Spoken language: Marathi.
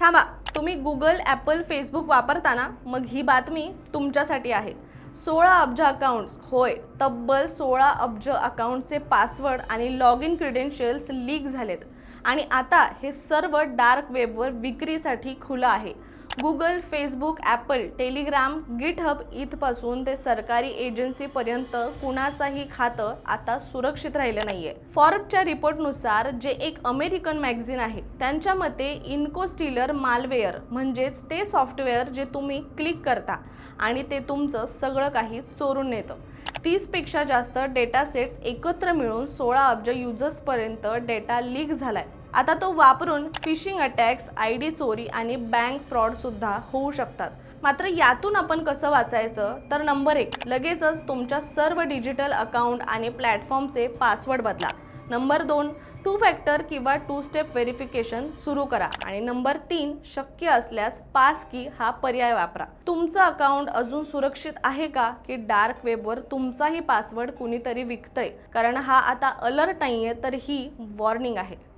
थांबा, तुम्ही गुगल, ॲपल, फेसबुक वापरता ना, मग ही बातमी तुमच्यासाठी आहे. 16 अब्ज अकाउंट्स, होय, तब्बल 16 अब्ज अकाउंटचे पासवर्ड आणि लॉग इन क्रेडेन्शियल्स लीक झालेत आणि आता हे सर्व डार्क वेबवर विक्रीसाठी खुलं आहे. Google, Facebook, Apple, Telegram, GitHub इथपासून ते सरकारी एजन्सीपर्यंत कुणाचाही खातं आता सुरक्षित राहिलं नाहीये. फॉर्ब्सच्या रिपोर्टनुसार जे एक अमेरिकन मॅगझिन आहे त्यांच्या मते इन्कोस्टिलर मालवेअर म्हणजेच ते सॉफ्टवेअर जे तुम्ही क्लिक करता आणि ते तुमचं सगळं काही चोरून नेतं. 30 पेक्षा जास्त डेटा सेट्स एकत्र मिळून 16 अब्ज युजर्सपर्यंत डेटा लीक झालाय. आता तो वापरून फिशिंग अटॅक्स, ID चोरी आणि बँक फ्रॉड सुद्धा होऊ शकतात. मात्र यातून आपण कसं वाचायचं? तर नंबर 1, लगेचच तुमच्या सर्व डिजिटल अकाउंट आणि प्लॅटफॉर्मचे पासवर्ड बदला. नंबर 2, 2 फॅक्टर किंवा 2 स्टेप व्हेरिफिकेशन सुरू करा. आणि नंबर 3, शक्य असल्यास पास की हा पर्याय वापरा. तुमचं अकाउंट अजून सुरक्षित आहे का, की डार्क वेबवर तुमचाही पासवर्ड कुणीतरी विकतंय? कारण हा आता अलर्ट नाहीये, तर ही वॉर्निंग आहे.